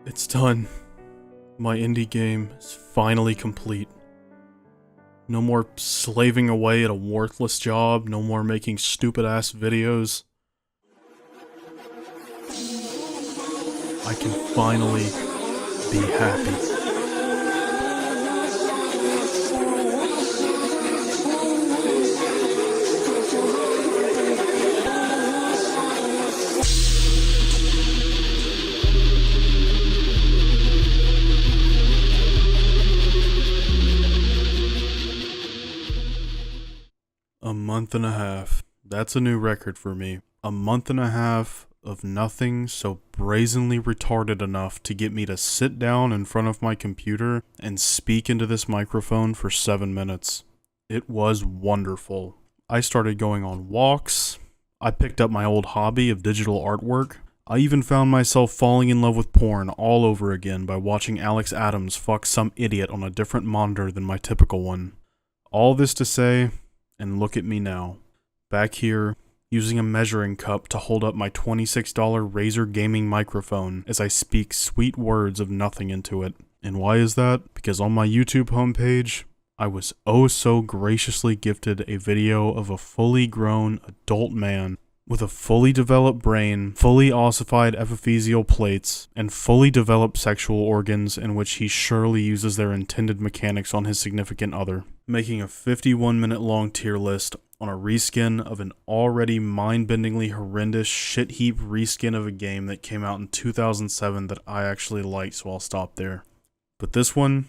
It's done. My indie game is finally complete. No more slaving away at a worthless job, no more making stupid-ass videos. I can finally be happy. A month and a half. That's a new record for me. A month and a half of nothing so brazenly retarded enough to get me to sit down in front of my computer and speak into this microphone for 7 minutes. It was wonderful. I started going on walks. I picked up my old hobby of digital artwork. I even found myself falling in love with porn all over again by watching Alex Adams fuck some idiot on a different monitor than my typical one. All this to say, and look at me now, back here, using a measuring cup to hold up my $26 Razer gaming microphone as I speak sweet words of nothing into it. And why is that? Because on my YouTube homepage, I was oh so graciously gifted a video of a fully grown adult man with a fully developed brain, fully ossified epiphyseal plates, and fully developed sexual organs in which he surely uses their intended mechanics on his significant other, making a 51-minute long tier list on a reskin of an already mind-bendingly horrendous shit heap reskin of a game that came out in 2007 that I actually liked, so I'll stop there. But this one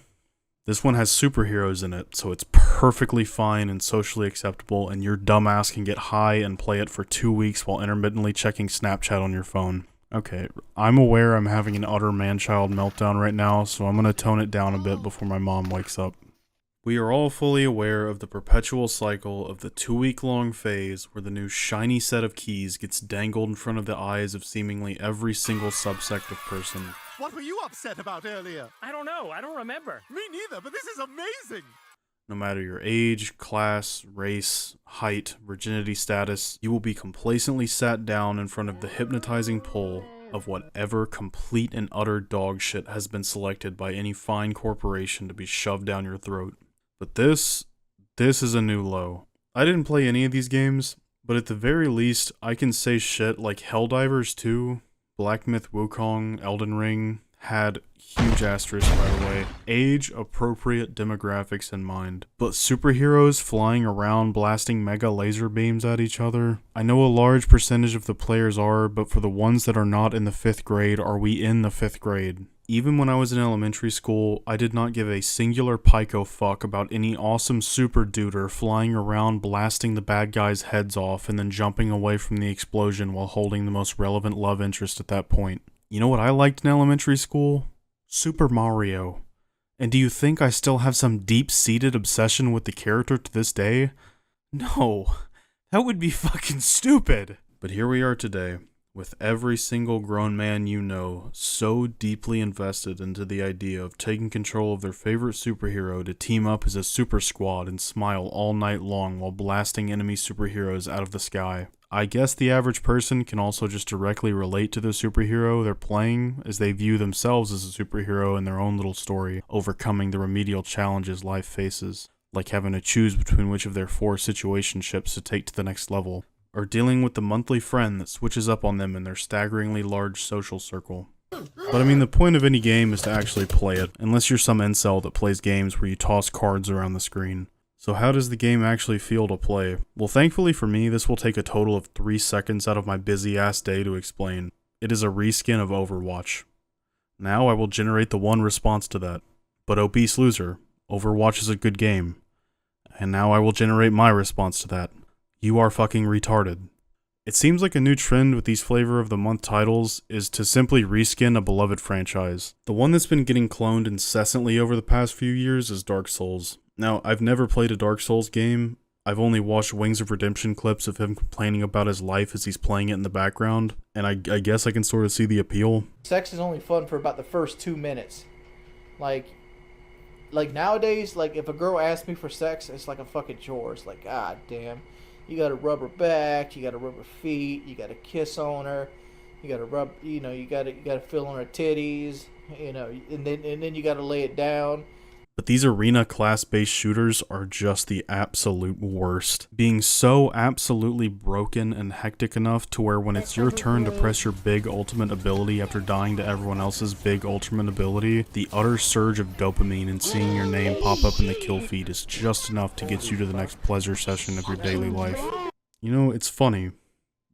has superheroes in it, so it's perfectly fine and socially acceptable, and your dumbass can get high and play it for 2 weeks while intermittently checking Snapchat on your phone. Okay, I'm aware I'm having an utter man-child meltdown right now, so I'm gonna tone it down a bit before my mom wakes up. We are all fully aware of the perpetual cycle of the 2-week-long phase where the new shiny set of keys gets dangled in front of the eyes of seemingly every single subsect of person. What were you upset about earlier? I don't know. I don't remember. Me neither, but this is amazing! No matter your age, class, race, height, virginity status, you will be complacently sat down in front of the hypnotizing pull of whatever complete and utter dog shit has been selected by any fine corporation to be shoved down your throat. But this is a new low. I didn't play any of these games, but at the very least, I can say shit like Helldivers 2, Black Myth Wukong, Elden Ring, had huge asterisks by the way, age-appropriate demographics in mind. But superheroes flying around blasting mega laser beams at each other? I know a large percentage of the players are, but for the ones that are not in the 5th grade, are we in the 5th grade? Even when I was in elementary school, I did not give a singular pico fuck about any awesome super duder flying around blasting the bad guys' heads off and then jumping away from the explosion while holding the most relevant love interest at that point. You know what I liked in elementary school? Super Mario. And do you think I still have some deep-seated obsession with the character to this day? No. That would be fucking stupid. But here we are today, with every single grown man you know so deeply invested into the idea of taking control of their favorite superhero to team up as a super squad and smile all night long while blasting enemy superheroes out of the sky. I guess the average person can also just directly relate to the superhero they're playing as they view themselves as a superhero in their own little story, overcoming the remedial challenges life faces, like having to choose between which of their 4 situationships to take to the next level, or dealing with the monthly friend that switches up on them in their staggeringly large social circle. But I mean, the point of any game is to actually play it, unless you're some incel that plays games where you toss cards around the screen. So how does the game actually feel to play? Well, thankfully for me, this will take a total of 3 seconds out of my busy ass day to explain. It is a reskin of Overwatch. Now I will generate the one response to that. But obese loser, Overwatch is a good game. And now I will generate my response to that. You are fucking retarded. It seems like a new trend with these flavor of the month titles is to simply reskin a beloved franchise. The one that's been getting cloned incessantly over the past few years is Dark Souls. Now, I've never played a Dark Souls game. I've only watched Wings of Redemption clips of him complaining about his life as he's playing it in the background, and I guess I can sort of see the appeal. Sex is only fun for about the first 2 minutes. Like nowadays, like if a girl asks me for sex, it's like a fucking chore. It's like, god damn. You gotta rub her back, you gotta rub her feet, you gotta kiss on her, you gotta rub, you gotta feel on her titties, and then you gotta lay it down. But these arena class-based shooters are just the absolute worst. Being so absolutely broken and hectic enough to where when it's your turn to press your big ultimate ability after dying to everyone else's big ultimate ability, the utter surge of dopamine and seeing your name pop up in the kill feed is just enough to get you to the next pleasure session of your daily life. You know, it's funny.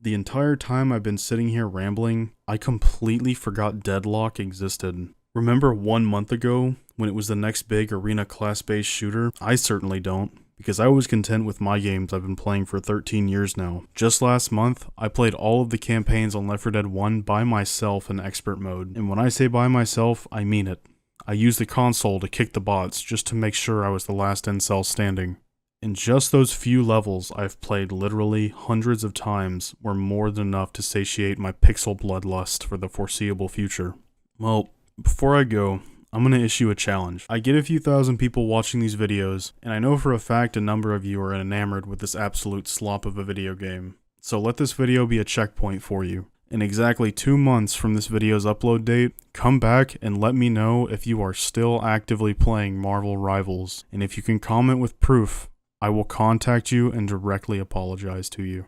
The entire time I've been sitting here rambling, I completely forgot Deadlock existed. Remember 1 month ago, when it was the next big arena class-based shooter? I certainly don't, because I was content with my games I've been playing for 13 years now. Just last month, I played all of the campaigns on Left 4 Dead 1 by myself in expert mode. And when I say by myself, I mean it. I used the console to kick the bots just to make sure I was the last incel standing. In just those few levels I've played literally hundreds of times were more than enough to satiate my pixel bloodlust for the foreseeable future. Well, before I go, I'm going to issue a challenge. I get a few thousand people watching these videos, and I know for a fact a number of you are enamored with this absolute slop of a video game. So let this video be a checkpoint for you. In exactly 2 months from this video's upload date, come back and let me know if you are still actively playing Marvel Rivals. And if you can comment with proof, I will contact you and directly apologize to you.